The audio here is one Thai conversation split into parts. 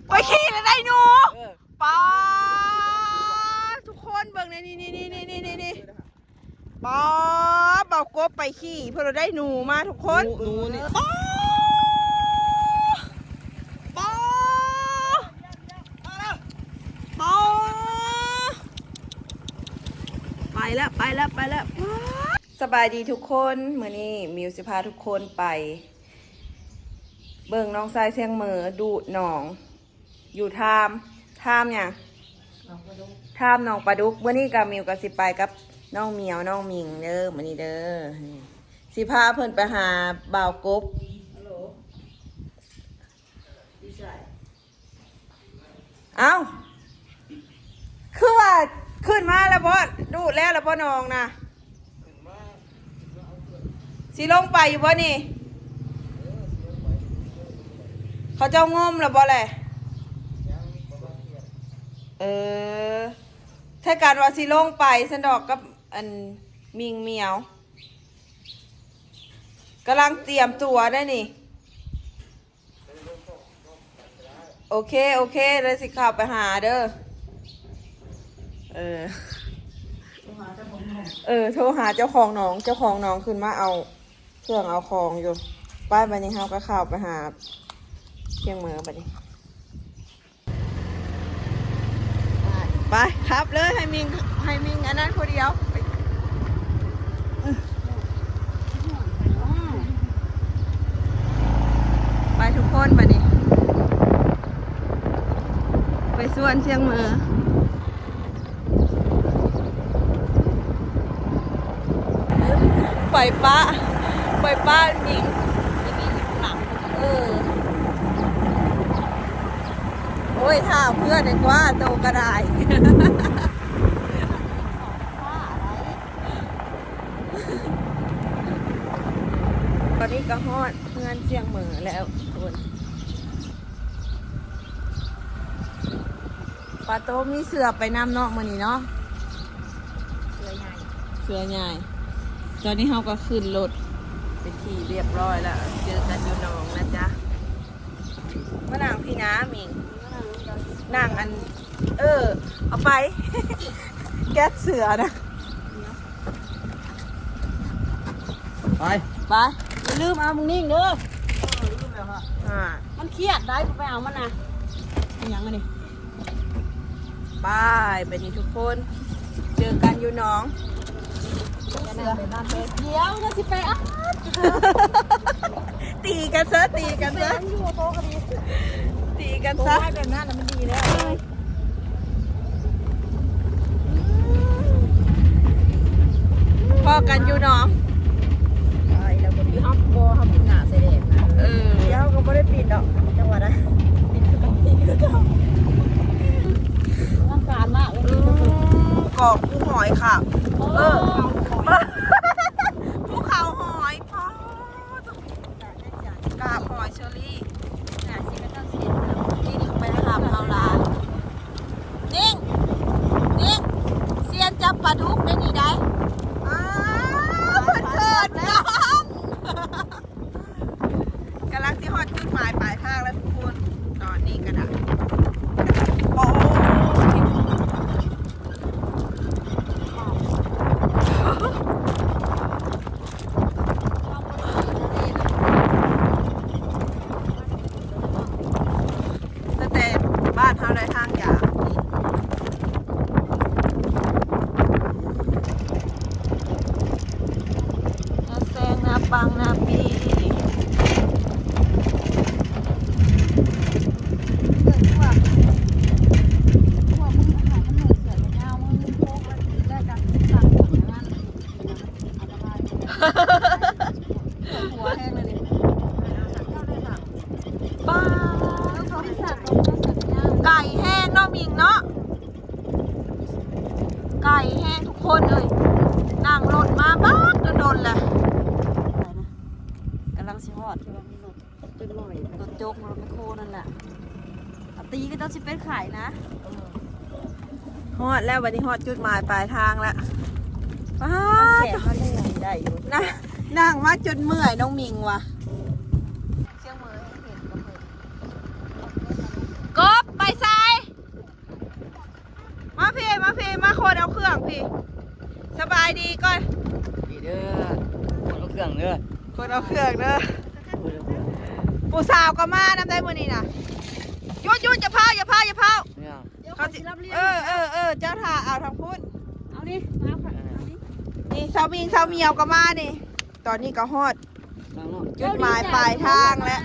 ไปขี่แล้วได้หนูป้าทุกคนเบิ่งในนี่ป้าเบากบไปขี่เพื่อเราได้หนูมาทุกคนหนูนี่ป้าไปแล้วสบายดีทุกคนมื้อนี้มิวสิพาทุกคนไปเบิ่งน้องทรายเสียงเหมือดูดหนองอยู่ทามเนี่ยทามหนองปลาดุกวันนี้กับมิวกับสิไปกับน้องเหมียวน้องมิงเด้อมื้อนี้เด้อสิพาเพิ่นไปหาบ่าวกบเอ้าคือว่าขึ้นมาแล้วบ่ดูดแล้วบ่น้องนะสิลงไปอยู่บ่นี่เขาเจ้างมแล้วบ่แหละถ้าการว่าสิลงไปสันดอกกับอันมิงเหมียวกำลังเตรียมตัวได้นี่โอเคเลยสิขับไปหาเด้อโทรหาเจ้าของน้องขึ้นมาเอาเครื่องเอาของอยู่ป้ายบันนี้เฮาก็เข้าไปหาเชียงเหมือบันนี้ไปครับเลยให้มิงอันนั้นคนเดียวไปทุกคนบันนี้ไปส่วนเชียงเหมือปล่อยป้ามิงหลังโอ้ยถ้าเพื่อนดีกว่าโตก็ได้ตอนนี้ก็ฮอดเพื่อนเชียงเหมือแล้วคนปลาโตมีเสือไปน้ำเนาะมื้อนี้เนาะเสือใหญ่ตอนนี้เราก็ขึ้นรถไปที่เรียบร้อยแล้วเจอกันอยู่หนองนะจ๊ะมะนางพี่น้ามิงนางอันเอาไป แก๊สเสือนะไปอย่าลืมเอามึงนิ่งเด้อลืมแล้วฮะมันเครียดได้กูไปเอามันนะยังไงนี่ไปนี่ทุกคนเจอกันอยู่หนองเดี๋ยวจะสิไปอ่ะตีกันซะตีกันซะแบบนั้นมันดีแล้วพอกันอยู่หนองแล้วก็มีฮับโบฮับกินหนาเสด็จนะเดี๋ยวก็ไม่ได้ปิดดอกจังหวัดนะปิดคือเก่าร่างการมากเลยกอกผู้หอยค่ะภูเขาหอยพ่อกาบหอยเชอรี่นี่ไปหาเอาลานิ่งเซียนจับปลาดุกได้นี่ได้เพิ่นเชิดน้องกำลังที่ฮอดจุดหมายปลายทางแล้วทุกคนตอนนี้ก็ได้โอ้บ้านเฮาได้ทางยาวแซงนาปังนาปีหัวแห้งเลยดิป้าไก่แห้งเนาะมิงเนาะไก่แห้งทุกคนเลยนั่งรถมาบ้านโดนแหละ กำลังสิฮอดที่ว่ามีรถเป็นลอยรถโจ๊กรถไมโครนั่นแหละตีก็ต้องสิเป็นขายนะฮอดแล้ววันนี้ฮอดจุดหมายปลายทางแล้วป้าได้อยู่นั่งมาจนเมื่อยน้องมิงว่ะเชียงเหมยเห็นกับเพื่อน โคตรเอาเครื่องพี่สบายดีก่อน ดีเด้อคนเอาเครื่องเด้อ โคตรเอาเครื่องเด้อผู้สาวก็มานำได้มื้อนี้น่ะหยุดอย่าพาว เนี่ย เขาสิเจ้าท่าเอาทางพุ้น เอานี่มาค่ะเอานี่ นี่สาวมิงสาวเมียวก็มานี่ตอนนี้ก็ฮอด นั่งเนาะ จุดหมายปลายทางแล้ว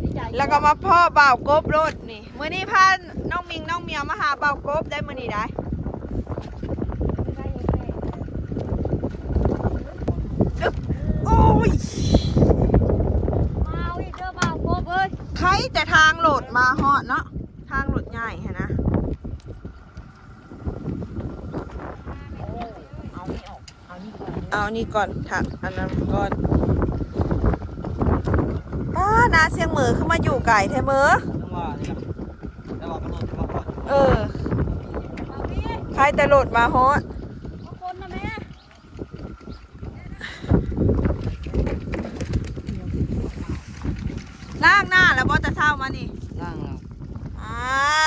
ดีใจ แล้วก็มาพ่อเบากบรถนี่มื้อนี้พาน้องมิงน้องเมียวมาหาเบากบได้มื้อนี้ได้อึ๊บโอ้ย มาเอาอีกเด้อบ่าวกบเอ้ย ใครแต่ทางโหลดมาฮอดเนาะทางโหลดใหญ่ฮะนะเอานี่ก่อนถักอันนั้นก่อนนาเสียงเหมือขึ้นมาอยู่ไก่แท้เหมือ จังหวะนี่ครับแต่ว่ามันโดนมาพอด เอาพี่ ใครแต่โหลดมาฮอด เอาคนนะแม่ ล่างหน้าแล้วบอจะเศร้ามานี่ ล่างเรา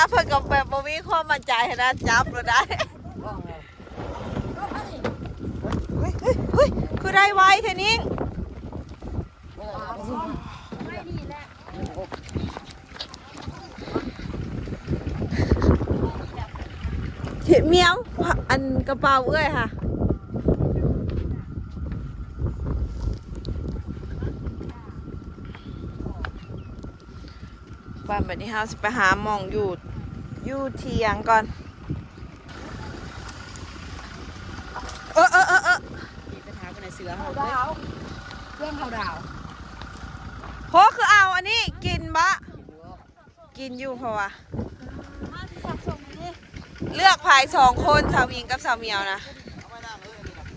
เพิ่นกับแบบบ่มีความมั่นใจให้นะจับเราได้ ล่างเรา เฮ้ยคือได้ไวเทนิ่ง ไม่ดีแหละ เห็นเมียวอันกระเป๋าเอ้ยค่ะบ้านแบบนี้เฮาสิไปหาหมองอยู่เทียงก่อนมีปัญหากับในเสือเขาดาวเครื่องเขาดาว โหคือเอาอันนี้กินบะกินอยู่เพราะว่า มาที่สับส่งนี่ เลือกภาย2 คนสาวอิงกับสาวเมียวนะ ใ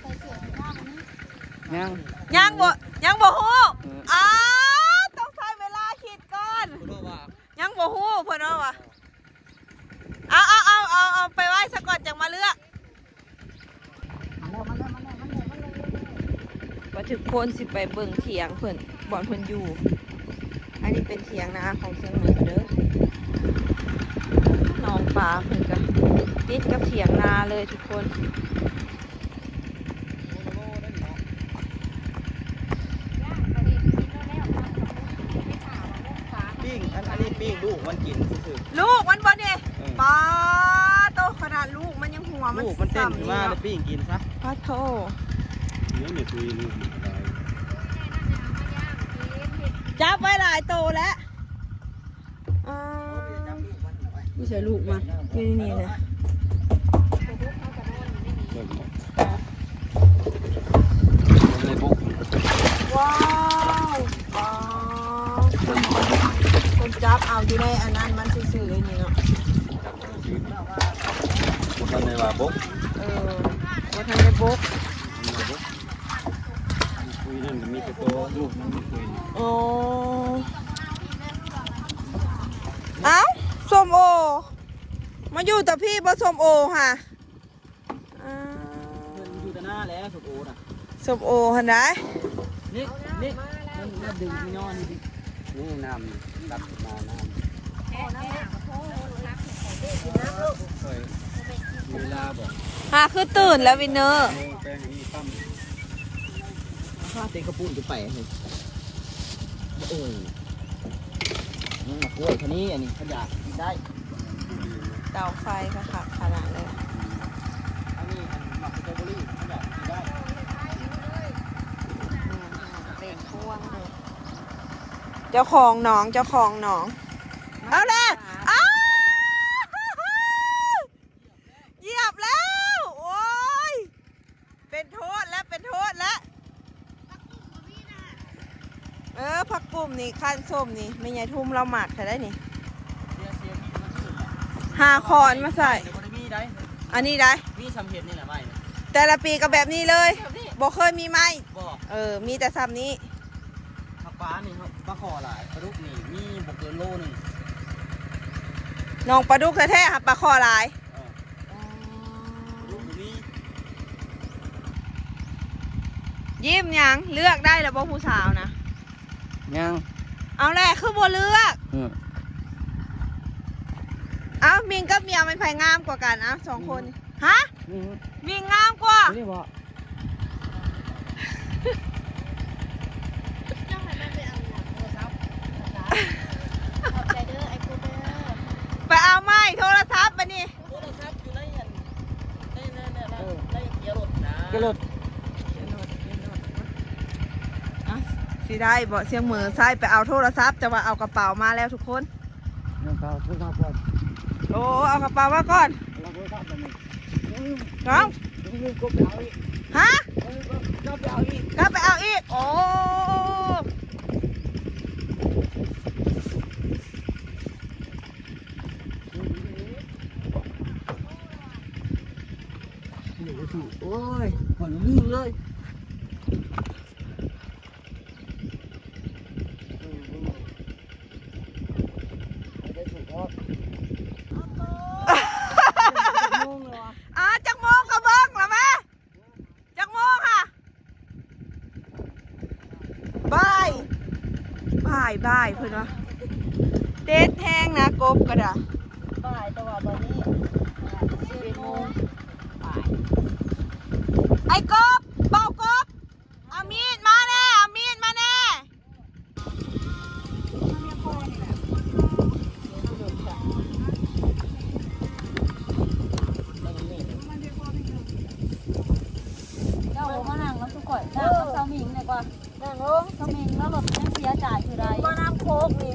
ส่เสือหน้ามันนี่ ยัง ยังบ่ฮู้ต้องใช้เวลาคิดก่อน คุณรู้ว่า ยังบ่ฮู้เพิ่นว่าว่ะเอาไปไว้ซะก่อนจังมาเลือกว่าถึงคนสิไปเบิ่งเถียงเพิ่นบ่อนเพิ่นอยู่ อันนี้เป็นเถียงนาของเชียงเหนือเด้อน้องปลาเพิ่นก็ติดกับเถียงนาเลยทุกคน ปิ้งอันนี้ปิ้งลูกมันกินคือ ลูกมันบ่เนี่ยปลาโตขนาดลูกมันยังหัวมัน ลูกมันเต้น ซ้ำ มา เนาะ แล้วปิ้งกินซะ ปลาโท เนี่ยไม่คุยลูกมันอะไร จับไว้หลายโตแล้วอ่า ไม่ใช่ลูกมา อยู่ในนี่นะ เบิ่งหมดเลยบุก ว้าวปลาคนจับเอาอยู่ในอันนั้นมันซื่อๆเลยนี่เนาะ ตอนในว่าบุก ว่าทันได้บก คุยนั่นมีแต่ตัวลูกมันไม่คุย โอ้เอ้าส้มโอ มาอยู่แต่พี่บ่ส้มโอค่ะอ่า อยู่แต่หน้าแล้วสุดโอน่ะ ส้มโอหันได้ นี่มันดึงที่นอนนี่ นี่น้ำรับมาน้ำเคยเวลาบอก คือตื่นแล้ววินเนอร์ โอ้แป้งนี่ตั้ม ข้าเต็งกระปุ้นจะไปให้โอ้ยนี่มากล้วยคันนี้อันนี้ขยะกินได้ เตาไฟค่ะขนาดเลย อันนี้อันหมักสตรอเบอรี่ขยะกินได้ เป็นพวงเจ้าของหนองเอาเลยอ้าวเหยียบแล้วโอ้ยเป็นโทษแล้วผักบุ้มนี่ขั้นส้มนี่ไม่ใหญ่ทุ่มเราหมักใช่ได้นี่ เสียที่มันชื่อ หาคอนมาใส่ เดี๋ยวมันมีได้ อันนี้ได้ มีทำเห็ดนี่แหละไม่ แต่ละปีก็แบบนี้เลยบอกเคยมีไหม บอก มีแต่ซ้ำนี้ ผักปลานี่ครับปลาคอหลายปลาดุกนี่มีบกเกินโลนึง น้องปลาดุกแท้ๆค่ะปลาคอหลาย ลูกนี่ ยิ้มยังเลือกได้แล้วบ่ผู้สาวนะ ยัง เอาแหละคือบ่เลือกเอามิงกับเมียมันไผงามกว่ากันอ่ะ2 คน ฮะ นี่ มีงามกว่า นี่บ่ ไปเอาไม้โทรศัพท์มานี่ โทรศัพท์อยู่ในอันในเกียร์รถนะเกียร์รถ อ่ะสิได้บอกเสียงมือใส่ไปเอาโทรศัพท์จะว่าเอากระเป๋ามาแล้วทุกคน น้องเก่าโทรศัพท์ก่อน โอ้เอากระเป๋ามาก่อน เราโทรศัพท์แบบนี้ น้อง นี่ก็ไปเอาอีก ฮะ ก็ไปเอาอีก ก็ไปเอาอีกโอ้ โอ้ยผ่อนลืมเลยได้ถูกครับ จักโมงก็เบิ้งละแม่จักโมงค่ะบ่ายเพื่อนวะเด็ดแทงนะกบกระดา บ่ายแต่ว่าตอนนี้11 โมงบ่าย ไอ้กบเบากบเอามีดมาแน่เอามีดมาแน่เจ้ามานั่งแล้วทุกคนนั่งกับเซาหมิงดีกว่า นั่งลง เซาหมิงแล้วแบบยังเสียจ่ายคือไร ก็น้ำโคกนี่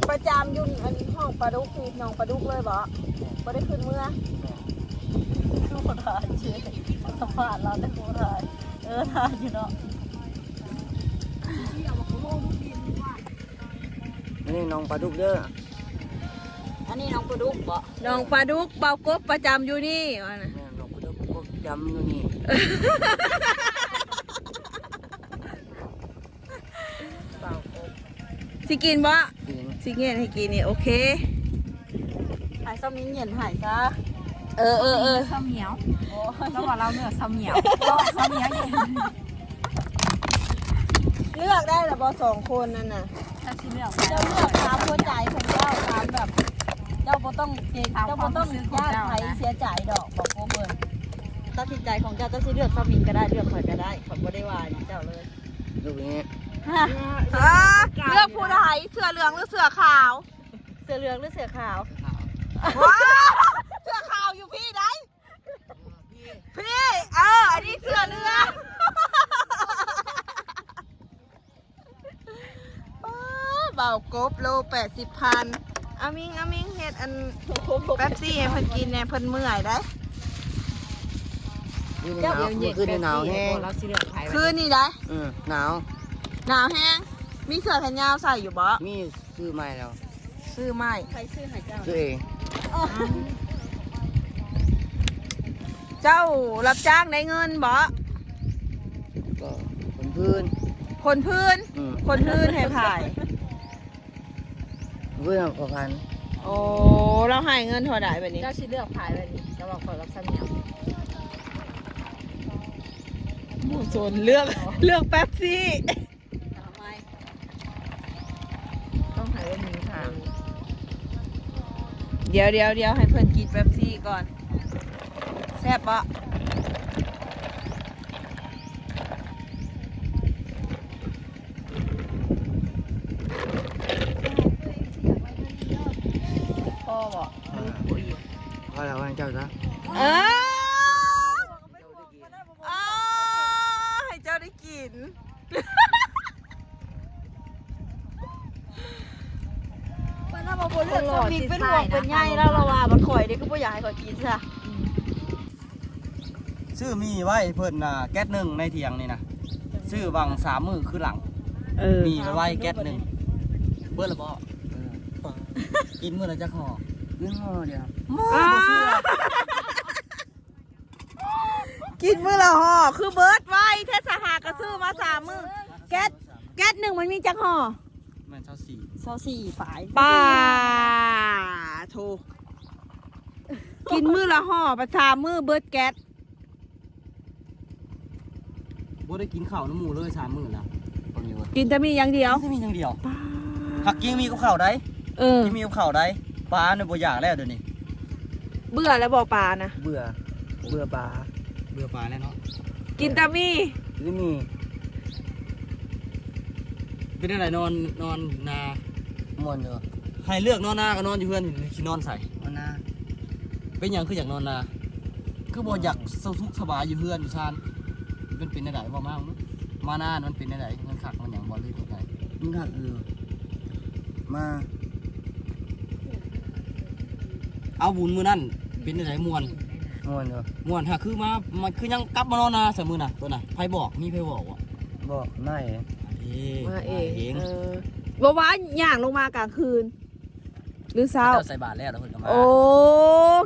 ประจำยุ่นอันห้องปลาดุกนี่น้องปลาดุกเลยบ่บ่ได้ขึ้นเมื่อ สู้คนถ่ายเชื่อสะพานเราได้โคถ่ายถ่ายอยู่เนาะ นี่น้องปลาดุกเด้อ อันนี้น้องปลาดุกบ่ น้องปลาดุกเบากบประจำอยู่นี่ว่านะ แม่น้องปลาดุกก็จำอยู่นี่ สิกินบ่ กิน สิเงี้ยให้กินนี่โอเค หายเซาหมิงเหยียนหายซะ เออ เซาเหมียวโอ้แล้วว่าเราเนื้อเซาเหมียวเซาเหมียวเย็น เลือกได้หรือบ่สองคนนั่นน่ะ ถ้าชิ้นเลือก เจ้าเลือกตามหัวใจของเจ้าตามแบบ เจ้าบ่ต้องเกรงเจ้าบ่ต้องญาติใครเสียใจดอกบอกโกเบิร์นตัดสินใจของเจ้าสิเลือกเซาหมิงก็ได้เลือกข่อยก็ได้ข่อยบ่ได้ว่าอย่างเจ้าเลย ลูกนี้ เลือกผู้ใดเสื้อเหลืองหรือเสื้อขาว เสื้อเหลืองหรือเสื้อขาว ว้าวเสื้อขาวอยู่พี่ไหนพี่อันนี้เสื้อเหลืองเบากบโล80,000อามิงเฮ็ดอันแป๊บซี่ให้เพิ่นกินแน่เพิ่นเมื่อยได้ นี่หนาวขึ้นหนาวแห้ง คืนนี้ได้ หนาว หนาวแห้งมีเสื้อแขนยาวใส่อยู่บ่ มีซื้อใหม่แล้ว ซื้อไม่ ใครซื้อให้เจ้า ซื้อเอง เจ้ารับจ้างได้เงินบ่ ก็ผมพื้น คนพื้นให้ผ่าย เพื่อนขอกัน โอ้เราให้เงินเท่าไหร่แบบนี้ เจ้าสิเลือกขายแบบนี้เจ้าบอกข่อยกับเซาเหมียว หมูโซนเลือกแป๊บซี่ ทำไม ต้องหาว่ามีทางเดี๋ยวให้เพื่อนกินแป๊บซี่ก่อนแซ่บปะพ่อบอก พอแล้วเจ้าจ้ะ ให้เจ้าได้กิน มันน่ามาบ่เลือกเซาหมิงเป็นห่วงเป็นใยแล้วเราว่ามันข่อยเด็กก็บ่อยากให้ข่อยกินซะ ซื้อมีไว้เพิ่นแก๊สหนึ่งในเถียงนี่นะซื้อวาง3 มื้อคือหลัง มีไว้แก๊สหนึ่งเบิ่นละบ่กินมื้อละจักห่อกินห่อเดียว กินมื้อละห่อคือเบิร์ดไว้เทศหากระซื้อมา3 มื้อแก๊สหนึ่งมันมีจักห่อ แม่น24 24ฝ่าย ป้าโทกินมื้อละห่อประชามื้อเบิร์ดแก๊ส บ่ได้กินข้าวน้ำหมูเลย3 มื้อแล้วบ่มีว่า กินแต่มีอย่างเดียว มีอย่างเดียวผักกิ้งมีกับข้าวได้ เออ ที่มีกับข้าวได้ ปลาเนี่ยบ่อยากแล้วเดี๋ยวนี้ เบื่อแล้วบ่ปลานะ เบื่อปลาแล้วเนาะ กินตามี่ นี่มีเป็นอะไรนอนนาม่วนอยู่ให้เลือกนอนนาก็นอนอยู่เพื่อนสินอนใส่นอนนาเป็นหยังคืออยากนอนนาคือบ่อยากสุขสบายอยู่เพื่อนอยู่ชานมันเป็นอะไรบ่มากมานานมันเป็นอะไรเงินขักมันหยังบ่เลยตัวไหนมันขักมาเอาบุญมื้อนั้นเป็นอะไรม่วนเหรอม่วนถ้าคือมันคือยังกลับมานอนนาเสมอน่ะตัวน่ะไผบอกมีไผบอกบ่บอกไม่ มาเองบ่ว่าย่างลงมากลางคืน หรือเช้า เจ้าใส่บาตรแล้วเพิ่นก็มา โอ้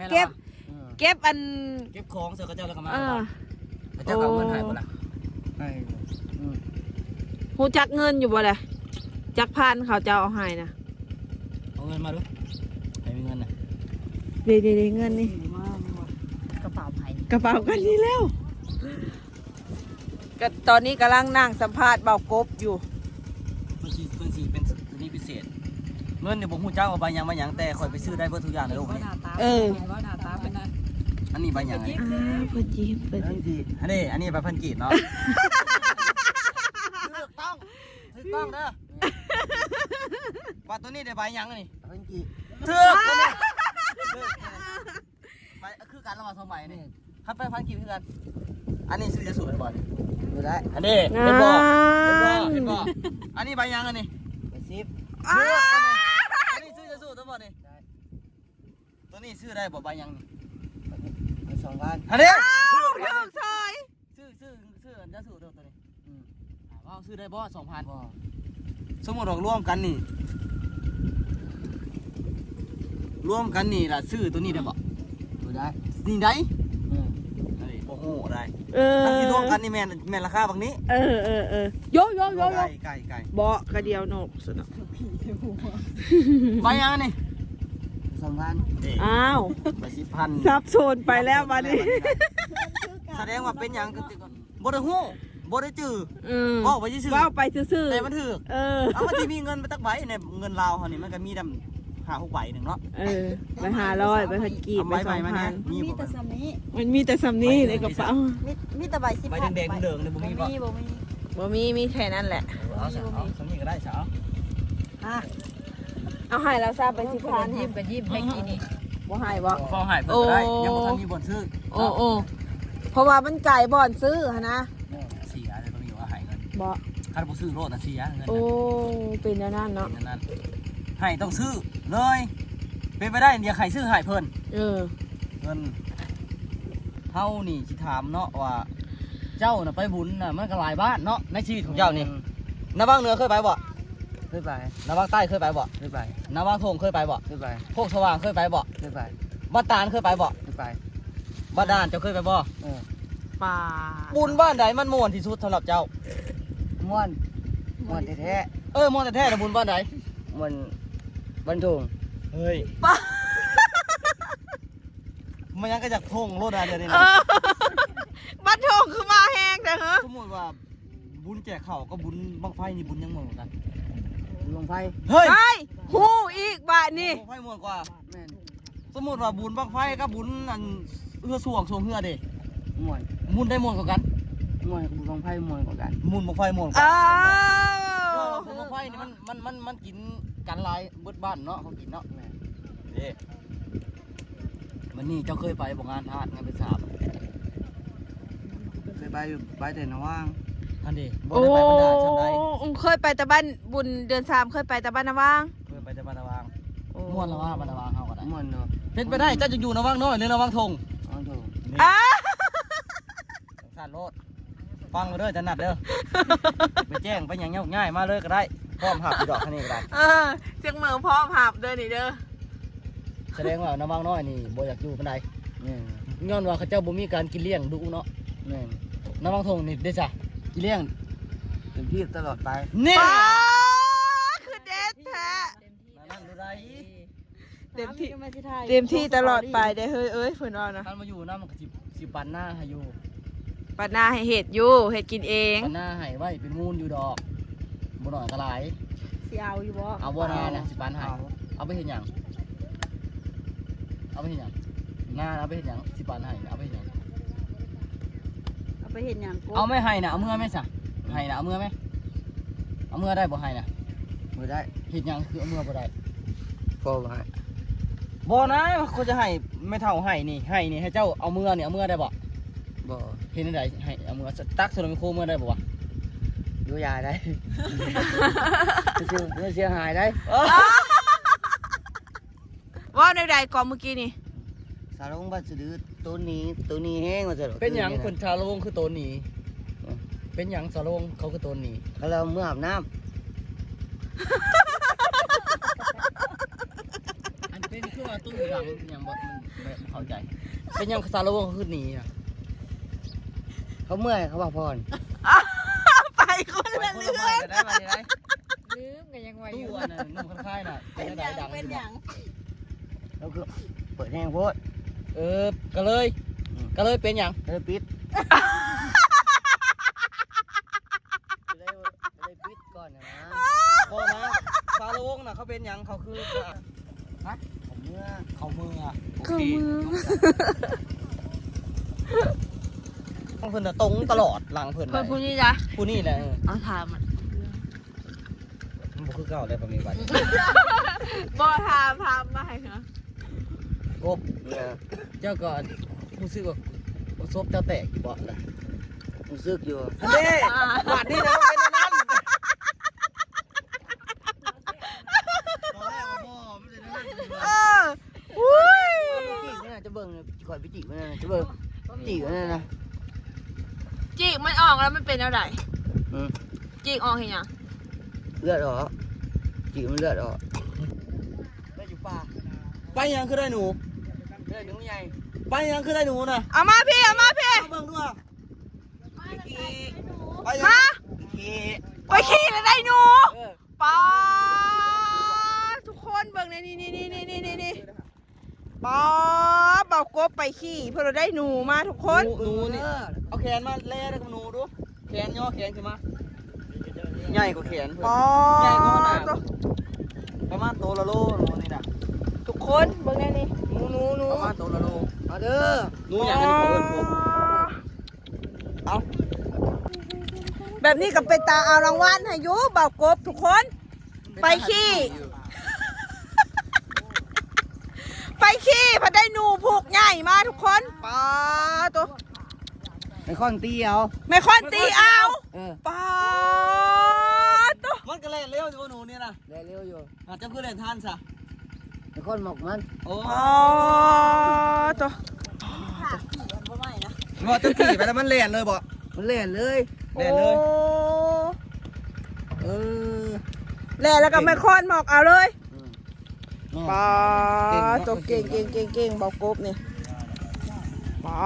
เก็บอัน เก็บของเสร็จก็เจ้าแล้วก็มา เจ้าก็เอาเงินให้บ่ล่ะ ให้ ฮู้จักเงินอยู่บ่ล่ะจักพันเขาเจ้าเอาให้นะ เอาเงินมาดูใครมีเงินน่ะ เดี๋ยวเงินนี่ กระเป๋าไผ่ กระเป๋ากันนี่แล้วก็ตอนนี้กำลังนั่งสัมภาษณ์เบากบอยู่ เพิ่นสิเป็นตัวนี้พิเศษเงินเนี่ยบ่ฮู้จักว่าใบหยังมาหยังแต่ข่อยไปซื้อได้เบิดทุกอย่างในโลกนี้ ว่าหน้าตาเป็นไง อันนี้ใบหยังไง เพิ่นยิ้มเพิ่น อันนี้ใบพันกีบเนาะถูกต้องเด้อว่าตัวนี้ได้ใบหยังอันนี้พันกีบถูกตัวนี้ใบคือกันระหว่างสองใบนี่ครับไปพันกีบคือกันอันนี้ซื้อจะสูตรบ่นี่ดูได้อันนี้เห็นบ่อันนี้ใบหยังอันนี้ใบซิปอันนี้ซื้อจะสูตรตัวบ่นี่ตัวนี้ซื้อได้บ่ใบหยังนี่2,000อันนี้ซื้อจะสูตรตัวนี้ว่าซื้อได้บ่ 2,000 สมมุติว่าร่วมกันนี่ล่ะซื้อตัวนี้ได้บ่ได้นี่ได้โอ้โหได้ถ้าสิร่วมกันนี่แม่นราคาบางนี้โยไก่ บ่กระเดียวนกสุดน่ะ ใบยังนี่2,000 อ้าว ใบ10,000 ซับโซนไปแล้วบัดนี้ แสดงว่าเป็นหยังบ่ได้ฮู้บ่ได้จื้อ เว้า ไปซื่อ เว้าไปซื่อๆ แต่มันถูก เอา มันสิมีเงินไปตักใบในเงินลาวเฮานี่มันก็มีดำ5-6 ใบนึงเนาะไป500ไปพันกีบไป ใบมาแน่ 2,000 มี มี บ่ แต่ซ้ำนี้ มันมีแต่สำนี้ในกระเป๋า มีแต่ใบ10 ใบแดงๆเหลืองๆนี่บ่มีบ่ บ่มีแค่นั้นแหละ เอาซะเอาสำนี้ก็ได้ซะเอา เอาให้แล้วทราบไป10,000 ยิ้มกับยิ้มให้กินนี่ บ่ให้บ่ พอหายเพิ่นก็ได้ยังบ่ทันมีบ่อนซื้อ โอ้เพราะว่ามันไก่บ่อนซื้อหั่นนะ เสียอะไรบ่มีว่าหายเงิน บ่ คันบ่ซื้อโลดน่ะเสียเงิน โอ้เป็นอย่างนั้นเนาะ นั่นให้ต้องซื้อเลยเป็นไปได้เดี๋ยวใครซื้อให้เพิ่นเงินเฮานี่สิถามเนาะว่าเจ้าน่ะไปบุญน่ะมันก็หลายบ้านเนาะในชีวิตของเจ้านี่นาบางเหนือเคยไปบ่เคยไปนาบางใต้เคยไปบ่เคยไปนาบางทงเคยไปบ่เคยไปโคกสว่างเคยไปบ่เคยไปบ้านตาลเคยไปบ่เคยไปบ้านด่านเจ้าเคยไปบ่ป่า บุญบ้านใดมันม่วนที่สุดสำหรับเจ้าม่วนแท้ม่วนแท้ๆนะบุญบ้านใดม่วนบ้านทงเฮ้ยมันยังก็จากทงโลดอะไรเดี๋ยวนี้นะ บ้านทองคือมาแห้งแต่เหรอ สมมติว่าบุญแจกข้าวก็บุญบังไฟนี่บุญยังม่วนกันบังไฟ เฮ้ยฮู้อีกบ้านนี่ บังไฟม่วนกว่าสมมติว่าบุญบังไฟกับบุญอันเอื้อส่วงเฮือเด้ม่วนได้ม่วนกว่ากันม่วนกับบุญบังไฟม่วนกว่ากันบุญบังไฟม่วนกว่าบุญบังไฟนี่มันกินกันหลายเบิดบ้านเนาะเขากินเนาะเด้มันนี่เจ้าเคยไปบ่งานทาสงานเป็นสามเคยไปแต่นว่างอันนี้บ่ได้ไปบรรดาชั้นใด เคยไปแต่บ้านบุญเดือน3เคยไปแต่บ้านนาว่าง เคยไปแต่บ้านนว่างม่วนละว่าบ้านนว่างเฮาก็ได้ม่วนเนาะเป็นไปได้เจ้าจะอยู่นว่างน้อยหรือนว่างทงสั่นโลดฟังเด้อจะนัดเด้อไปแจ้งไปหยังง่ายมาเลยก็ได้พร้อมหับดอกคันนี้ก็ได้เจียงเหมือพร้อมหับเด้อนี่เด้อแสดงว่านว่างน้อยนี่บ่อยากอยู่ปานใดย้อนว่าเขาเจ้าบ่มีการกินเลี้ยงดุเนาะนว่างทงนี่ได้จ้ะกินเลี้ยงเต็มที่ตลอดไปนี่คือเด็ดแท้นั่นดูได้เต็มที่ตลอดไปได้เฮ้ยเพิ่นว่านะท่านมาอยู่นำมันก็สิปันหน้าให้อยู่ปันหน้าให้เฮ็ดอยู่เฮ็ดกินเองปันหน้าให้ไว้เป็นมูลอยู่ดอกบ่น้อยก็หลาย สิเอาอยู่บ่เอาบ่นานะสิปันให้เอาไปเฮ็ดหยัง เอาไปเห็นหยังหน้าเอาไปเห็นหยังสิปานให้เอาไปเห็นหยัง เอาไปเห็นอย่างกู เอาไม่ให้นะเอาเมื่อไหมซะให้นะเอาเมื่อไหมเอาเมื่อได้บ่ให้นะ มือได้ เห็นหยังคือเอาเมื่อบ่ได้ พอให้ บ่นะเขาจะให้ไม่เท่าให้นี่ให้เจ้าเอาเมื่อนี่เอาเมื่อได้บ่ บ่ เห็นได้ให้เอาเมื่อตักโซลามิโคเมื่อได้บ่วะ อยู่ยาได้เสียหายได้ ว่าในใดก่อนเมื่อกี้นี่ สารลงบัตรซื้อตัวนี้แห้งมาซะ เป็นหยังคนชาโลงคือตัวนี้เป็นหยังชาโลงเขาคือตัวนี้ เขาเราเมื่ออาบน้ อันเป็นคือว่าตู้หลังหยังบ่มันเข้าใจเป็นหยังชาโลงเขาคือหนีอ่ะ ำเขาเมื่อยเขาบอกพร ไปคนละเรื่อง ได้มาได้ ลืมกันยังไงอ ตู้ ยู่ อันนั้นนุ่มค่ายๆน่ะเป็นได้ดัง เป็นอย่าง แล้วก็เปิดแห้งโพด ก็เลยเป็นหยัง ปิดเลยปิดก่อนนะ บ่นะชาโลงน่ะเขาเป็นหยังเขาคือฮะ ผมเมื่อ เขามืออ่ะ เขามือ เพิ่นน่ะตรงตลอดหลังเพิ่น เพื่อนผู้นี้จ้ะ ผู้นี่แหละ เอาถามมัน มันบ่คือเก่าได้ประมีบัด บ่ถามมาให้ค่ะ กบเจ้าก็รู้สึกว่าซบเจ้าแตกอยู่บ่ล่ะ ผมซึกอยู่ อันนี้บาดนี่นะเป็นอันนั้นเอออุ้ย จีกนี่จะเบิ่งคอยไปจีกมันนะจะเบิ่งจีกมันนะ จีกมันออกแล้วมันเป็นอะไร อืม จีกออกเห็นยัง เลือดออกจีกมันเลือดออก ได้อยู่ป่าไปยังคือได้หนู เลือดหนูใหญ่ ไปยังคือได้หนูน่ะ เอามาพี่ เบิ่งดูอ่ะไปยัง มา ขี้ ไปขี่แล้วได้หนู เออ ป้าทุกคนเบิ่งในนี่ป้าเบากบไปขี่เพื่อเราได้หนูมาทุกคน หนูนี่เอาแขนมาแล่ได้กับหนูดูแขนย่อแขนขึ้นมาใหญ่กว่าแขนเพิ่น ป้า ใหญ่กว่าหน้าประมาณโตละโลหนูนี่น่ะ ทุกคนเบิ่งในนี่ หนู ประมาณโตละโล มาเด้อ หนูอย่างนี้เขาเอิ้นผมเอา แบบนี้กับเป็นตาเอารางวัลให้อยุเบากบทุกคน ไปขี่ ไปขี่พอได้หนูผูกใหญ่มาทุกคนป้าตัว ไอ้ข้อนตีเอา ไม่ค่อนตีเอา เออ ป้าตัว มันก็เล่นเร็วอยู่หนูนี่นะ ได้เร็วอยู่ อาจจะคือเล่นทันซะ ไอ้ข้อนหมกมัน โอ้ อ๋อตัว บ่จะขี่ไปแล้วมันเล่นเลยบ่ มันเล่นเลย เล่นเลย โอ้แหล่แล้วก็ไม่ค่อนหมอกเอาเลย แม่ ป้าตัวเก่งเบากบนี่ป้า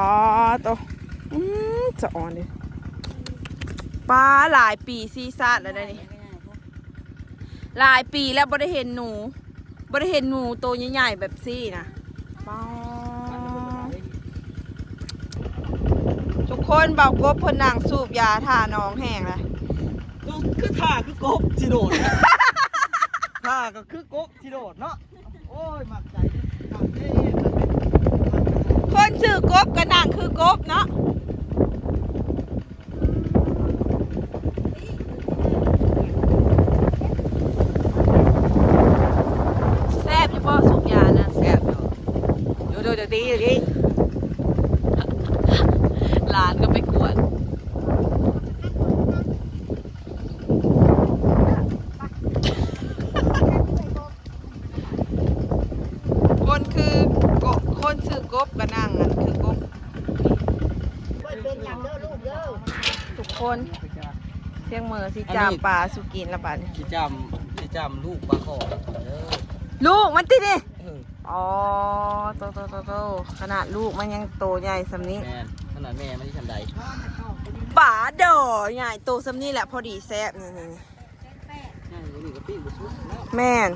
ตัวจะอ่อนดิป้าหลายปีซีซ่าแล้วได้นี่หลายปีแล้วบ่ได้เห็นหนูบ่ได้เห็นหนูตัวใหญ่ๆแบบซี่นะป้าทุกคนเบากบเพนนางสูบยาทาน้องแห้งเลย คือท่าคือกบสิโดดท่าก็คือกบสิโดดเนาะโอ้ยมักใจมักเท่มันเป็น คนชื่อกบกระนางคือกบเนาะแซ่บอยู่บ่สูบยานะ แซ่บอยู่ดูจะตีอย่างนี้ หลานก็ไปกวดคนคือกบคนชื่อกบกระนางนั่นคือกบทุกคนเสียงมือสิจามปลาสุกินละบาดนี้ สิจำลูกปลาขอเด้อ ลูกมันติดิ เออ อ๋อโตขนาดลูกมันยังโตใหญ่สำนี้ แม่นขนาดแม่มันที่ทันใด ป่าดอใหญ่โตสำนี้แหละพอดีแซ่บนี่ ง่ายนี่ก็ปิ้งบ่สุดแล้ว แม่น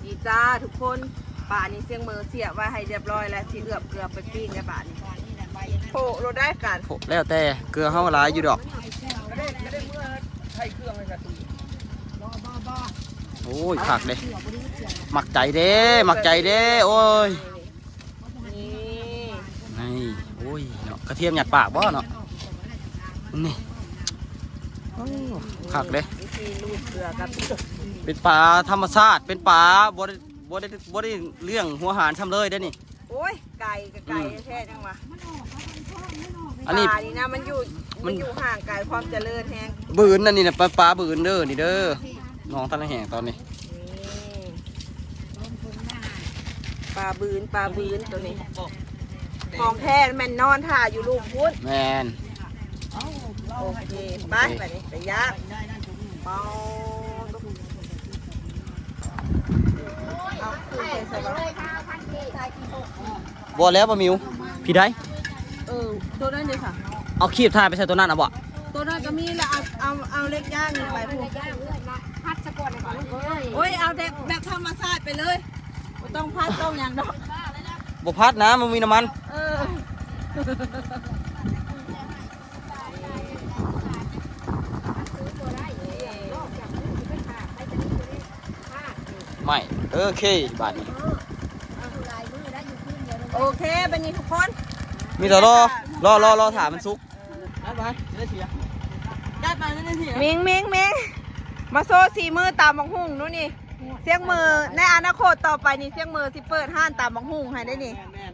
ดีจ้าทุกคนป่านี้เสียงมือเสียบไว้ให้เรียบร้อยแล้วสิเอือบเกลือไปปิ้งในป่านี้โผล่เราได้กัน แล้วแต่เกลือเฮาหลายอยู่ดอกไม่ได้เมื่อใช้เครื่องให้กระตุ้น โอ้ยคักเด้มักใจเด้มักใจเด้โอ้ย นี่ นี่โอ้ยเนาะกระเทียมหยัดปากบ่เนาะนี่โอ้คักเด้ วิธีลูบเกลือกับ เป็นปลาธรรมชาติเป็นปลาบ่ได้เลี้ยงหัวหารทำเลยได้อนี่ โอ้ยไก่กับไก่แท้จังวะ อันนี้ ปลานี่นะมันอยู่ห่างไกลความเจริญแฮง บืนนั่นนี่นะปลาบืนเด้อนี่เด้อน้องตะละแหงตอนนี้ นี่ปลาบืนตัวนี้ของแท้แม่นนอนท่าอยู่ลูกพุ้น แมน โอเคไปแบบนี้ไปย่างเมาเอาขึ้นใส่ใส่บ่ บ่แล้วบ่มิวพี่ได้ ตัวนั้นเลยค่ะ เอาคีบทายไปใส่ตัวนั้นอ่ะบ่ ตัวนั้นก็มีแล้วเอาเล็กย่างนี่ไปพวก พัดสะกดเลยค่ะลูกเอ้ย โอ้ยเอาแบบธรรมชาติไปเลยไม่ต้องพัดต้องอย่างดอก บ่พัดนะมันมีน้ำมัน เออ ไม่โอเคบาดนี้ โอเคเป็นนี้ทุกคน มีแต่รอถามมันสุกได้ไปได้เสียได้ไปได้เสีย มิงมาโซ่สีมือตามบังหุ่งนู่นนี่เสียงมือในอนาคตต่อไปนี่เสียงมือสิเปิดห้านตามบังหุ่งให้ได้นี่ แม่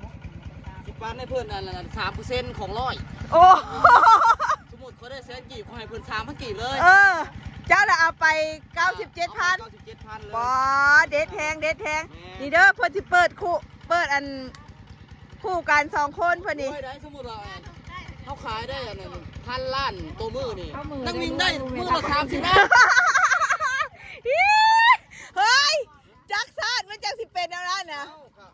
สิปานให้เพิ่นนั่นน่ะ3%ของร้อย โอ้ สมมุติเขาได้แสนกีบเขาให้เพิ่น3,000กีบเลย เออเจ้าละเอาไป 97,000 97,000เลย บอเด็ดแทงนี่เด้อเพื่อนสิเปิดอันคู่กัน2 คนเพื่อนนี่ โอ้ยได้สมมุติว่าเขาขายได้อันนั้น1,000 ล้านตัวมือนี่นักวิ่งได้มือละ30ล้าน เฮ้ยจักซาดมันจักสิเป็นแล้วนะ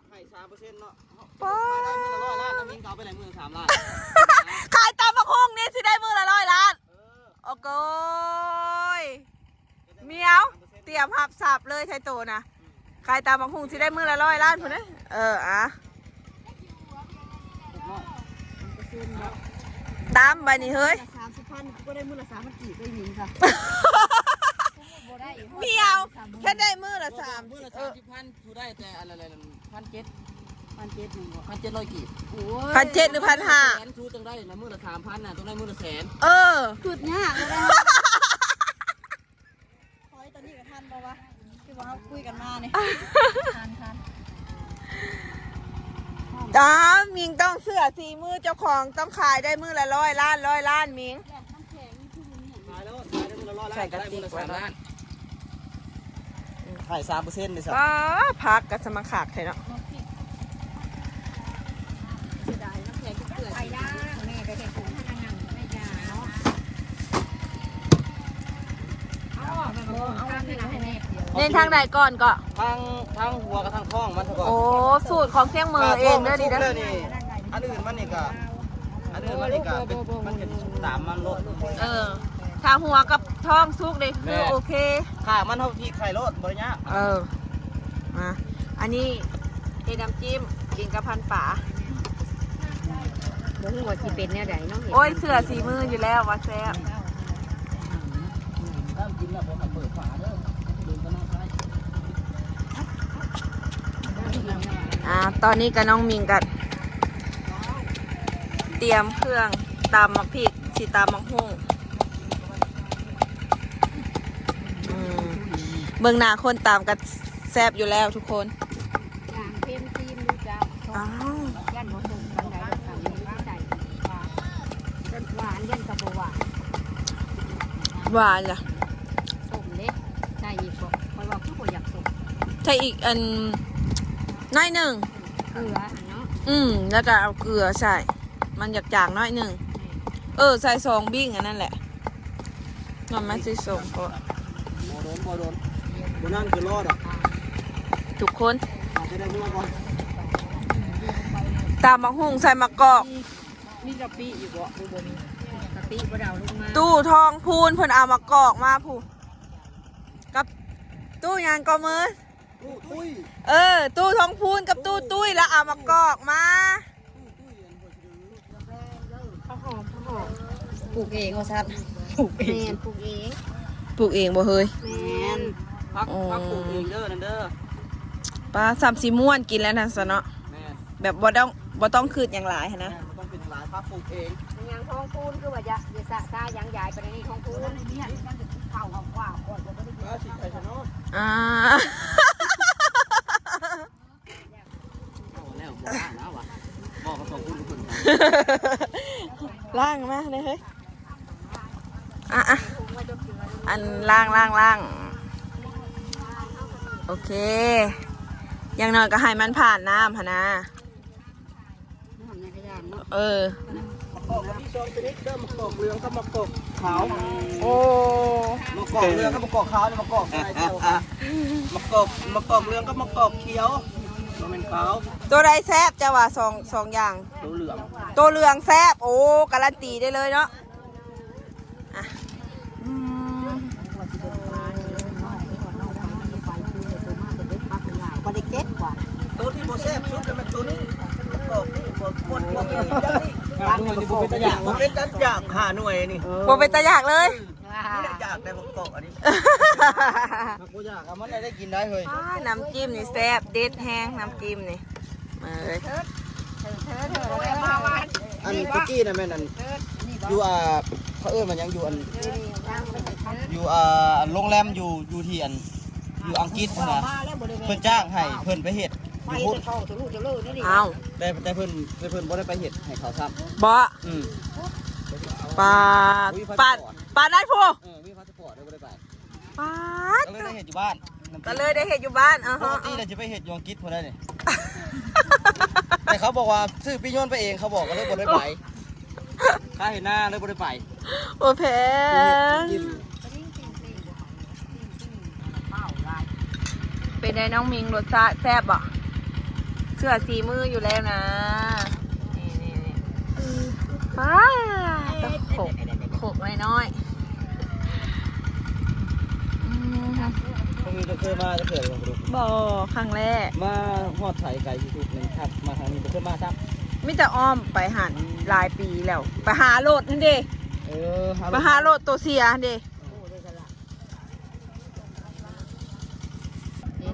ให้ 3%เนาะ ป๊า ได้มือละ100 ล้านนักวิ่งเขาไปไหนมือละ3 ล้าน ขายตามบักฮุงนี่สิได้มือละ100 ล้านโอ้โกยเมียวเตรียมหับสับเลยไทโตนะขายตามบักฮุงสิได้มือละ100 ล้านพุ่นนะอ่ะตามไปนี่เฮ้ย 30,000ก็ได้มื้อละ3,000กีบได้หญิงค่ะบ่ได้อีก เมียวแค่ได้มือละ3 มือละ30,000อยู่ได้แต่อะไร1,700 1,700นึงบ่ 1,700กีบ โอ้ย 1,700 หรือ แส 1,500 นชูต้องได้นะมือละ3,000น่ะต้องได้มือละแสน คืดยากเลยนะขอให้ตอนนี้กับท่านบ่วะที่ว่าคุยกันมาเนี่ยทัน จ้ามิงต้องเสื้อสีมือเจ้าของต้องขายได้มือละ100 ล้านมิง ขายแล้วขายได้มือละ100 ล้าน ใส่กระติก ได้มือละ ไว้ 3 เนอะ ล้านขาย3%เลยสัก ป้าพักกับสมัครขาดเลยเนาะ ไปย่างแม่ก็เห็นถุงพนักงานแม่ยาเนาะเอาให้นะให้แม่เดียว เน้นทางใดก่อนก็ ทั้งหัวกับทั้งท้องมันเถอะก่อน โอ้สูตรของเสียงมือเองเด้อดีเด้อ นี่อันอื่นมันนี่ก็เป็นมันเป็นตามมันโลด ถ้าหัวกับท้องซุกเลยคือโอเค ข้ามันเท่าที่ไข่โลดบริญญา มาอันนี้เทน้ำจิ้มกินกับพันป่า บ่ฮู้ว่าสิเป็นแนวใดเนาะ โอ้ยเสือสีมืออยู่แล้วว่าแซ่บ ถ้ากินแล้วผมเปิดฝาเด้อลืมกันนะ ตอนนี้กับน้องมิงกันเตรียมเครื่องตำมะพริกสีตำมะฮุ่งเบิ่งหน้าคนตามกันแซ่บอยู่แล้วทุกคน อย่างเพิ่มซีมดูจ้า อ้าว ย่านบ่ส่งปานใดดอกสามีไม่ใส่หวานย่านกับบ่หวาน หวานจ้ะ ส้มเล็กใส่อีกบ่คอยว่าคือบ่อยากส้ม ใส่อีกอันน้อยหนึ่ง เกลือเนาะ แล้วก็เอาเกลือใส่ มันอยากจางน้อยหนึ่งใส่ซองบิ้งอันนั่นแหละมันไม่ใช่ซองก็ บ่โดนนั่นคือรอดอ่ะ ทุกคน จะได้มือก่อน ตามมะฮุ่งใส่มะกอก มีกะปิอยู่บ่บ่มีกะปิบ่ดาวลงมา ตู้ทองพูนเพิ่นเอามากอกมาผู้กับตู้ยางกอมือ ตุ้ย ตู้ทองพูนกับตู้ตุ้ยแล้วเอามากอกมา ข้าวหอมปลูกเองว่าซั่นปลูกเองปลูกเอง ปลูกเองบ่เฮ้ย แม่น พักปลูกเองเด้อนั่นเด้อ ปลาสับสีม่วนกินแล้วนะสะเนาะ แม่ แบบบ่ต้องคืดอย่างหลายหั้นนะ มันต้องเป็นหลายพักปลูกเอง ยังท้องคูนคือว่าจะสะซายังใหญ่ไปในท้องคูนนี่มันจะเข่าของกว่าก่อนจะไม่ได้กิน สิไทยชะโนด อ่า เอาแล้วบ่ได้แล้วว่ะบอกกับสองคนทุกคน ล่างมาเลยเฮ้ยอ่ะอันล่างโอเคอย่างน้อยก็ให้มันผ่านน้ำพะนะเออ มะกอกที่ชอบชนิดเด้อมะกอกเหลืองกับมะกอกขาว โอ้ มะกอกเหลืองกับมะกอกขาวนี่มะกอกอะไรเจ้ามะกอกเหลืองกับมะกอกเขียวมันเป็นขาว ตัวใดแซบจะว่าสองอย่าง ตัวเหลือง ตัวเหลืองแซบโอ้การันตีได้เลยเนาะอ่ะอืม บริเก็ตกว่า ตัวที่โบแซ่บสุดเป็นตัวนี้มะกอกนี่ปวดนี่จังนี่หน่วยนี่เป็นตะยากเป็นตะยากหาหน่วยนี่ บ่เป็นตาอยากเลย นี่อยากได้มะกอกอันนี้กูอยากเอามันได้กินได้เลย อ้ายน้ำจิ้มนี่แซบเด็ดแห้งน้ำจิ้มนี่มาเลย อันคุกกี้นะแม่นั่นอยู่เขาเอิ้นมันยังอยู่อยู่โรงแรมอยู่ที่อยู่อังกฤษนะเพิ่นจ้างให้เพิ่นไปเฮ็ดอยู่พุ่น เอา แต่เพิ่นบ่ได้ไปเฮ็ดให้เขาซ้ำ บ่ อืม ปาดได้ผู้ มีพาสปอร์ตได้บ่ได้ไป ปาด ก็เลยได้เฮ็ดอยู่บ้าน ก็เลยได้เห็ดอยู่บ้านปฮะกติเราจะไปเฮ็ดอยู่อังกฤษพุ่นได้นี่ แต่เขาบอกว่าซื้อปิโยนไปเองเขาบอกก็เลยบ่ได้ไปค่าเห็นหน้าเลยบ่ได้ไป โอ้แพงเป็นไงน้องมิงรสชาติแซ่บอ่ะเชื่อสีมืออยู่แล้วนะนี่ป้าต้องโขกน้อยผมมีจะเคยมาจะเกิดบ่รู้ บ่ครั้งแรก มาฮอดไสไกลที่สุดนึงครับมาทางนี้จะเคยมาซัก มิแต่อ้อมไปหันหลายปีแล้วไปหาโลดนั่นเด้ ไปหาโลดตัวเสียนั่นเด้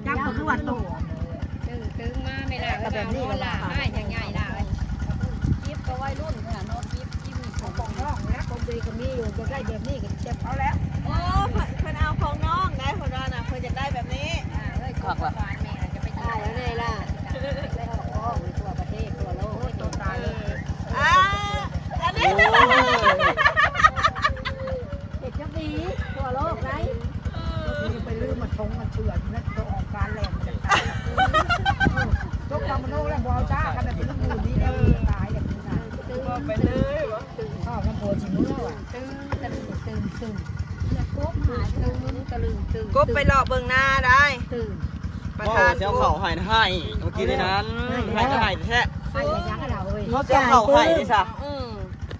จับคือวันตัวตึงมาไม่ได้ก็แบบนี้ก็ล่ะให้ยังไงล่ะจิ๊บก็วัยรุ่นขนาดนอนจิ๊บของปองน้องนะคนดีก็มีอยู่จะได้แบบนี้ก็เจ็บเอาแล้ว โอ้เพิ่นเอาของน้องได้คนว่าน่ะเพิ่นจะได้แบบนี้ ขอบคุณแม่จะไปตายแล้วไงล่ะได้ออกอ้อมทั่วประเทศทั่วโลกตัวตายเลย อันนี้ เด็กจะดีทั่วโลกไรไปลืมมาทงมาเฉื่อยนั่นตัวออกการแหลมมันจะตายทุกคำมันโลกแล้วบอลจ้ากันแบบเป็นลูกมือนี่แล้วตายแบบนี้นะตื่นไปเลยวะตื่นข้าวมันโผล่ชิมือว่ะตื่นกบหายตื่นตะลึงตื่น กบไปหลอกเบิ่งหน้าได้ ตื่น ประ ว่า ธาน เจ้าเข่าให้ให้เมื่อกี้ในนั้นให้ก็ให้แท้ ให้ยังเราเว้ย เขาเจ้าเข่าให้ดิซะ อืม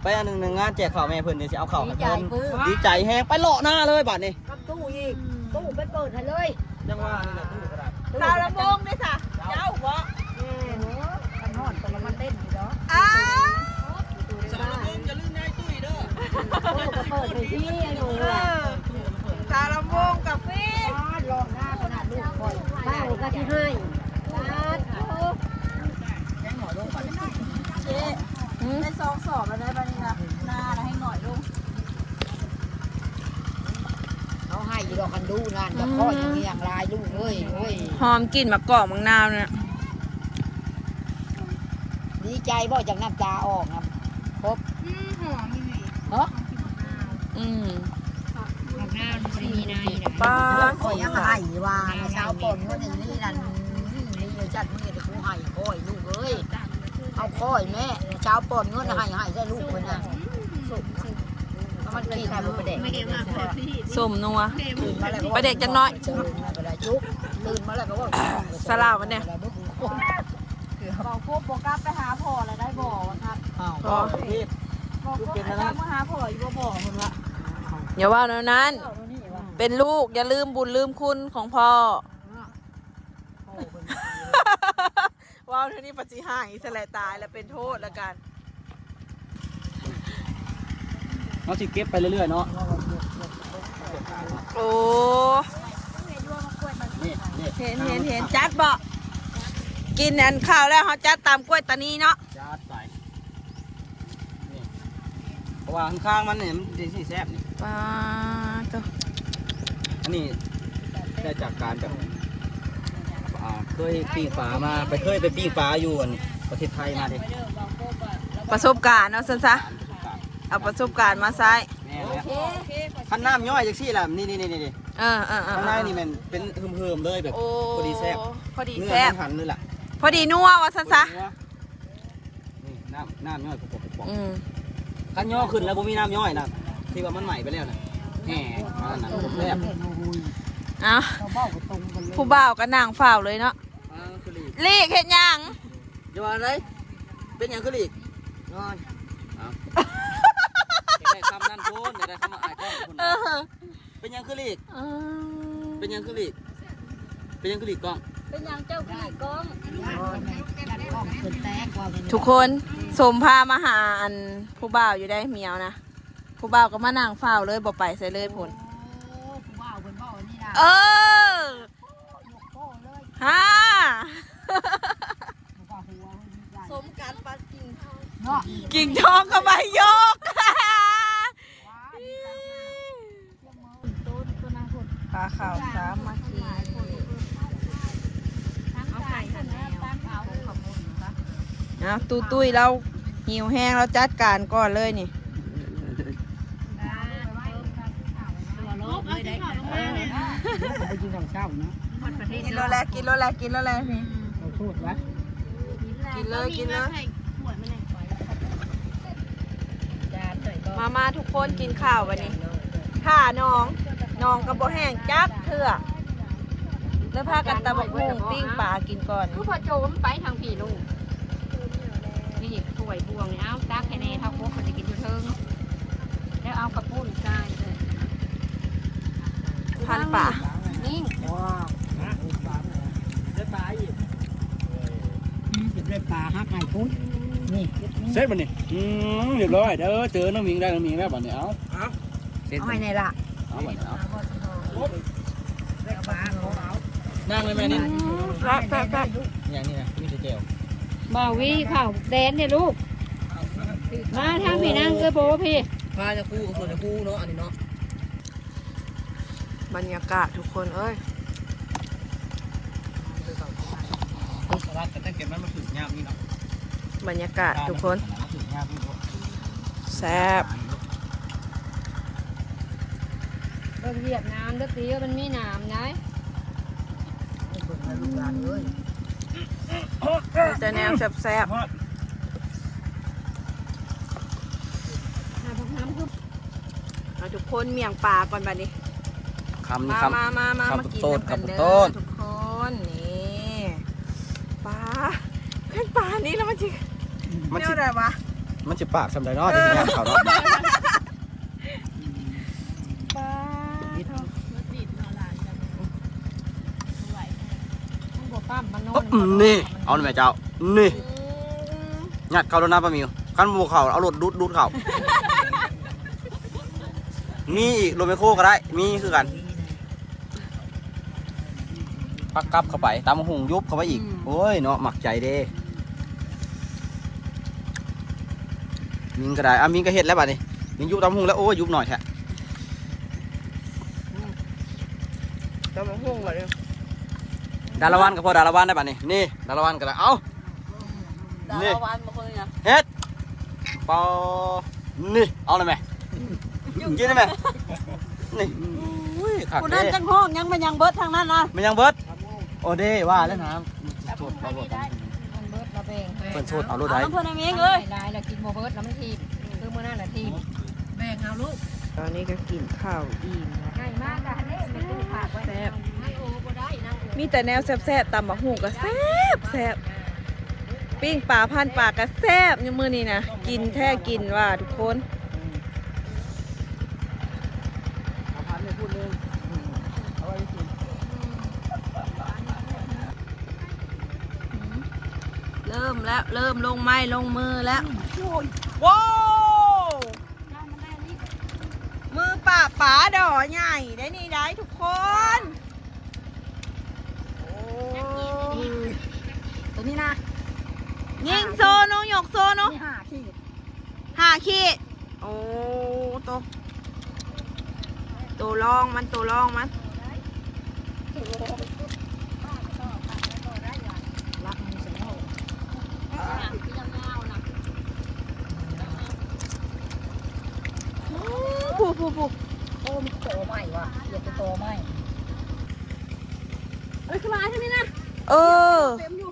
ไปอันหนึ่งงานแจกข่าวแม่เพิ่นเดี๋ยวสิเอาข่าวให้เพิ่นดีใจแฮงไปเลาะหน้าเลยบัดนี้ กับตู้อีกตู้ไปเปิดให้เลย จังว่านี่แหละตู้กระดาษ สาวลำวงด้วยค่ะเจ้าบ่ ขันหอดตัวละมันเต้นอยู่เนาะ อ้า สารวงอย่าลืมนายตุ้ยเด้อ ตู้ก็เปิดให้พี่หนู สาวลำวงกับฟี่ ลองหน้าขนาดลูกคอยบ้าก็ที่ให้ได้สองสอบแล้วได้ป่ะนี่นะหน้าให้หน่อยลูกเขาให้ดอกกันดูงานกับพ่อยังมีอย่างไรลูกเอ้ยโอ้ย หอมกลิ่นมะกอกมังนาวเนี่ย ดีใจบ่จากน้ำตาออกครับครบฮะ อืม ป้า ป้า คอยยังให้ว่าเช้าปนก็นี่นี่นั่นนี่จัดมือเด็กกูให้คอยลูกเอ้ยเอาคอยแม่เช้าปนเงินให้ใช่ลูกคนน่ะมันกินประเด็ก สมนัว ตื่นมาแล้ว ประเด็กจังน้อย ตื่นมาแล้วก็ว่า สลาวมันเนี่ย บอกพวกบอกกลับไปหาพ่อแล้วได้บ่ครับ อ้าวพ่อพี่ บอกพวกอาจารย์มาหาพ่ออยู่บ่บอกมันว่า อย่าว่าแนวนั้น เป็นลูกอย่าลืมบุญลืมคุณของพ่อ ว้าวเท่านี้ปัจจิห่างอิสระตายแล้วเป็นโทษแล้วกัน เราสิเก็บไปเรื่อยๆเนาะ โอ้ เห็นจัดบ่กินอันข้าวแล้วเขาจัดตามกล้วยตานีเนาะ จัดไปนี่เพราะว่าข้างๆมันเนี่ยมันดีสิแซ่บนี่ ปลาตัว อันนี้ได้จากการแบบเคยปิ้งปลามาเคยไปปิ้งปลาอยู่อันประเทศไทยมาดิ ประสบการณ์เนาะสันซะเอาประสบการณ์มาใช้ แม่แล้วขั้นน้ำย่อยจังซี่แหละนี่ข้างในนี่มันเป็นเฮิมๆเลยแบบ โอ้ พอดีแซ่บ พอดี เนื้อ แซ่บ มันหันเลยล่ะ พอดีนัวว่าสันซะ นี่น้ำย่อยปอก อืม ขั้นย่อขึ้นแล้วผมมีน้ำย่อยนะที่ว่ามันใหม่ไปแล้วนะแหมอันนั้นผมแซ่บ เอา เขาเบ้าตรงกันเลย ผู้บ่าวก็นั่งเฝ้าเลยเนาะลีกเห็นยัง อย่าว่าอะไรเป็นอย่างคือลีกนอนได้คำนั้นโพนได้คำมาอายก้องคนเป็นอย่างคือลีกเป็นอย่างคือลีกเป็นอย่างคือลีกกล้อง เป็นยังเจ้าพี่ก้อง ทุกคนสมพามาหาอันผู้บ่าวอยู่ได้เมียวนะผู้บ่าวก็มานั่งเฝ้าเลยบ่ไปใส่เลยผลเออฮ่า สมการปากิน กิ่งทองก็ไม่ยกปลาขาวสามมากี เอาไก่หันแล้วเอาขอบคุณนะ เอาตุ้ยเราหิวแห้งเราจัดการก่อนเลยนี่ ตัวโลกเลยได้ ไปกินของเช้านะ กินแล้วแหละกินแล้วนี่ เขาโทษวะ กินเลยมาทุกคนกินข้าววันนี้ถ้าน้องกระบอกแห้งจักเถื่อแล้วพากันตะบกหุ่งปิ้งปลากินก่อน คือพอโจมไปทางผีลูกนี่ถ้วยบวงนี่เอาตักให้แน่เท่าพวกมันจะกินอยู่เทิงแล้วเอากระปุ้นใส่เลย พันปลา นิ่ง ว้าวได้ปลาอีกได้ปลาฮักไงพุ้นนี่ เสร็จบัดนี้เรียบร้อยเด้อเจอน้องมิงได้น้องมิงแล้วบัดนี้เอาเสร็จ เอาให้ในละ เอาบัดนี้เอา ได้ปลาเขาเอา นั่งเลยแม่นี่ แป๊บ อย่างนี้นะมีแต่เจล บ่าวิข่าวแดนเนี่ยลูกมาทางพี่นั่งเกอโบพี่ พาจะคู่กับส่วนจะคู่เนาะอันนี้เนาะ บรรยากาศทุกคนเอ้ย สลัดแต่เก็บมันมาถึงยามนี่เนาะ บรรยากาศทุกคน ถึงยามนี่เนาะ แซ่บ เบิ่งเหยียบน้ำเด้อตีมันมีน้ำนะ ลูกหลานเอ้ย จะแนวแซ่บ น้ำคือ ๆเอาทุกคนเมี่ยงปลาก่อนบัดนี้ คำนี่ มา คำ มา ครับ กิน ต้น น้ำกัน ครับ เด้ ต้ อน ทุกคนนี่ปลาเป็นปลานี้แล้วมันจะ มัน แน สิ วอะไรวะ มันจะปากสำไรเนาะที่งานเขาเนาะ ปลา มันบวปั้มมันนอน นี่เอาหน่อยแม่เจ้านี่ยัดเข้าแล้วนะป้ามิวขั้นบวกเขาเอารถดูดเขามีอีกโรเมโคก็ได้มีคือกันปักกลับเข้าไปตามหุงยุบเข้าไปอีกโอ้ยเนาะหมักใจเด้มิงก็ได้มิงก็เฮ็ดแล้วบัดนี้มิงยุบตามหุงแล้วโอ้ยยุบหน่อยแท้ เรามาหุ่งก่อนเลย ดาราวันก็พอดาราวันได้บัดนี้นี่ดาราวันก็ได้เอ้า นี่ ดาวานมาคนนี้นะ เฮ็ดปอนี่เอาเลยไหมกินได้ไหมนี่อุ้ยขัก คุณ เด้ นั่นจังห้องยังมันยังเบิดทางนั้นนะ มันยังเบิดโอเด้ว่าแล้วนะโทษเอารถ มันเบิดระเบง เพิ่นโทษเอารถ เอา ได้ น้ำเพื่อนไอ้เมฆเลย ลายแล้วกินโมเบิดแล้วมันทีมคือมื่อนั้นแหละทีมแบ่งเอาลูก ตอนนี้ก็กินข้าวอิ่มแล้ว ง่ายมากค่ะนี่เป็นตู้ผักไว้นั่งโอ้ก็ได้นั่งโอ้ มีแต่แนวแซ่บๆตำบักหุ่งก็แซ่บปิ้งปลาพันปลาก็แซ่บอย่างมื้อนี้นะกินแท้กินว่าทุกคนเริ่มแล้วเริ่มลงไม้ลงมือแล้วว้าวมือป่าป๋าดอใหญ่ได้นี่ได้ทุกคนโอ้ ยิงโซโนหยกโซโน นี่5 ขีด 5 ขีดโอ้ตัวรองมันตัวรองมัน รักมันเสียแล้ว ผู้ โอ้มีโตใหม่ว่ะเดี๋ยวจะโตใหม่ เอ้ยขึ้นมาใช่ไหมนะ เออ เต็มอยู่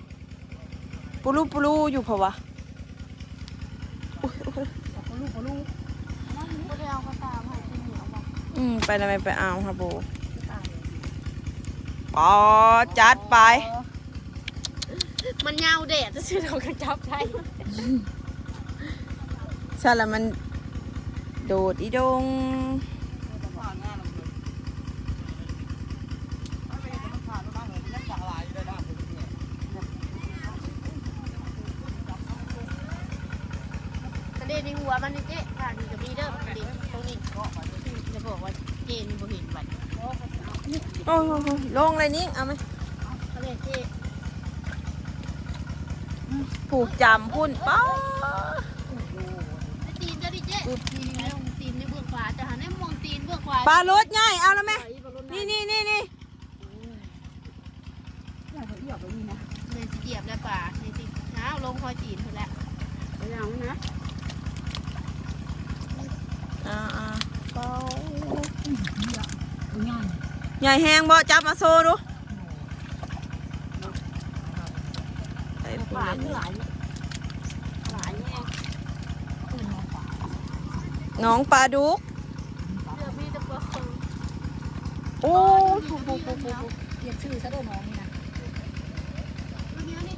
ปูรูอยู่เพราะวะ พอลูก ก็ได้เอากระตามาให้เหนียวมา ไปทำไมไปเอาครับโบอ๋อจัดไป มันยาวเด็ดจะซื้อเรากระจับได้ ใช่แล้วมันโดดอีดงกระเด็นในหัวมันนี่เจ๊ผ่านกับมีเด้อกระเด็นตรงนี้จะบอกว่าเจนี่บ่เห็นบัด โอ้โหลงเลยนี่เอาไหม กระเด็นเจ๊ ผูกจำพุ่นป้า ตีนจะดิเจ๊ตีนในเบื้องขวาจะหันให้มองตีนเบื้องขวา ปลารถง่ายเอาแล้วไหมนี่ เลยเหยียบแล้วป่าในตีนเท้าลงคอยตีนเถอะแล้วไปเอานะ เป้า ง่าย ใหญ่แหงบ่จับมาโซ่ดู ป่าหลายแง่ น้องปลาดุก เดี๋ยวพี่จะเปิด โอ้ เปลี่ยนชื่อซะด้วยน้องนี่นะ นี่นี่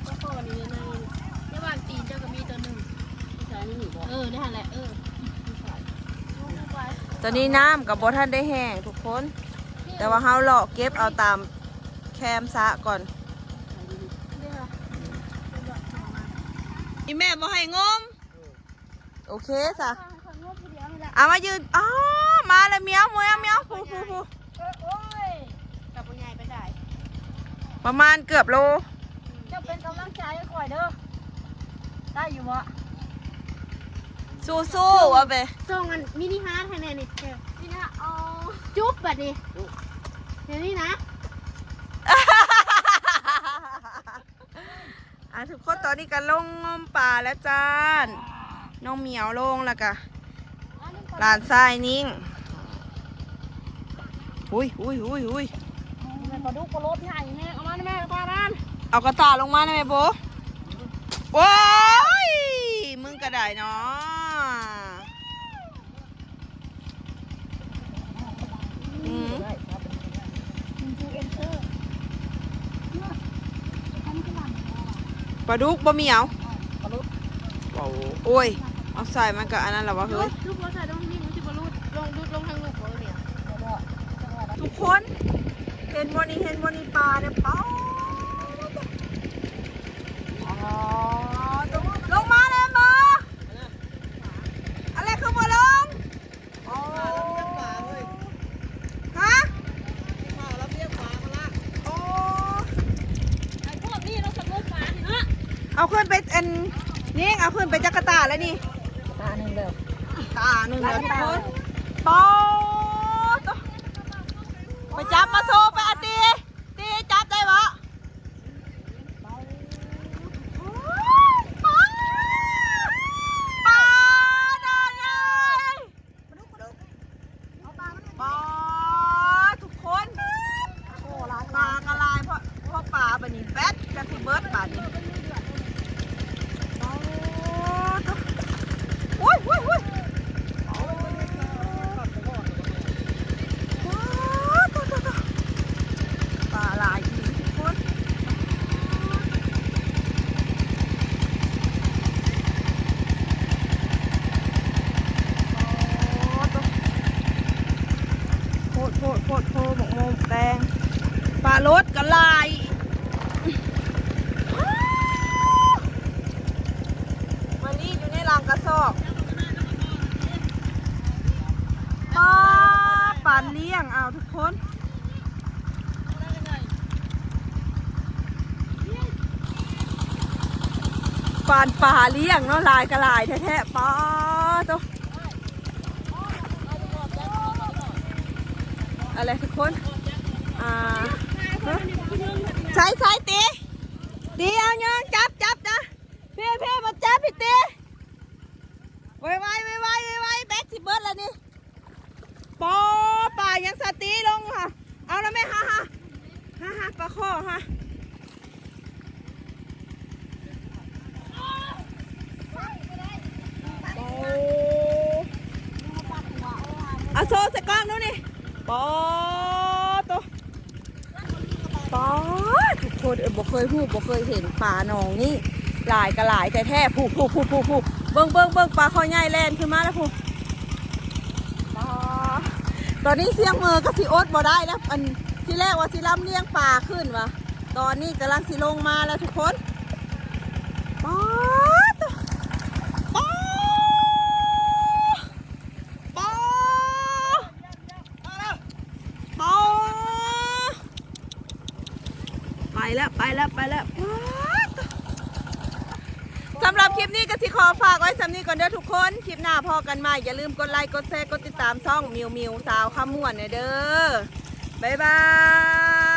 ก็พอวันนี้ในระหว่างตีนเจ้าก็มีตัวหนึ่งใช่นี่หนูบอกนี่ฮะแหละตอนนี้น้ำกับบท่านได้แห้งทุกคน แต่ว่าเฮาเลาะเก็บเอาตามแคมสะก่อนอีแม่บ่ให้งมโอเคสะเอามายืนอ๋อมาแล้วเมียวผู้ กับผู้ใหญ่ไปได้ ประมาณเกือบโล เจ้าเป็นกำลังใจให้คอยเด้อได้อยู่วะ สู้ๆว่าไป ส่งอันมินิฮาร์ดให้แน่นี่เจ้านี่นะอ๋อจุ๊บแบบนี้เดี๋ยวนี้นะ ทุกคนตอนนี้ก็ลงงมป่าแล้วจ้าน้องเหมียวลงแล้วก็หลานทรายนิ่งอุ้ย มันปลาดุกปลารถใหญ่แน่เอามาแม่ปลาบ้าน เอากระตาลงมาได้ไหมโบว้ายมึงก็ได้เนาะปลาดุกบะเหมียวโอ้ยเอาใส่มันก็อันนั้นแหละวะเฮ้ย ลูกบอลใส่ตรงนี้มันจะบอลลูดลงทางลูกบอลเนี่ย ทุกคนเห็นวันนี้ปลาเนี่ยเป้าลงมาเลยมาอะไรคือบ่ลงฮะเอาขึ้นไปนี่เอาขึ้นไปจักรตาแล้วนี่ ตาหนึ่งแล้ว ตาหนึ่งแล้วทุกคนเป้าไปจับมาโซไปอาตีจับได้ปะปลาได้เลยปลาทุกคนปลากระลายเพราะปลาบันนี้แบดกระทิเบิร์ดปลานี้อุ้ยปลาลายจริงทุกคนโพดหมกโมงแดงปลารสกระลายวันนี้อยู่ในรังกระสอบปลาเลี้ยงเอาทุกคน ปานป่าเลี้ยงเนาะลายกระลายแท้ๆป้าตัวอะไรทุกคนใส่ตีเอาเงินจับนะพี่มาจับพี่ตีไวแบ็คสิเบิร์ดแล้วนี่ปอป่ายังสตีลงค่ะเอาแล้วไหมฮ่าปลาข้อฮะเอาโซ่ใส่กล้องดูนี่ปอตัวปอทุกคนบ่เคยเห็นปลาหนองนี่หลายกระหลายแท้ๆผู้เบิ่งปลาคอใหญ่แลนขึ้นมาแล้วผู้ตอนนี้เสียงมือก็สิอดบ่ได้แล้วอันที่แรกว่าสิล้ำเลี้ยงปลาขึ้นวะตอนนี้กำลังสิลงมาแล้วทุกคนป๊าไปแล้วสำหรับคลิปนี้ก็สิขอฝากไว้สำนี้ก่อนเด้อทุกคนคลิปหน้าพอกันใหม่อย่าลืมกดไลค์กดแชร์กดติดตามช่องมิวสาวขมวนเด้อบ๊ายบาย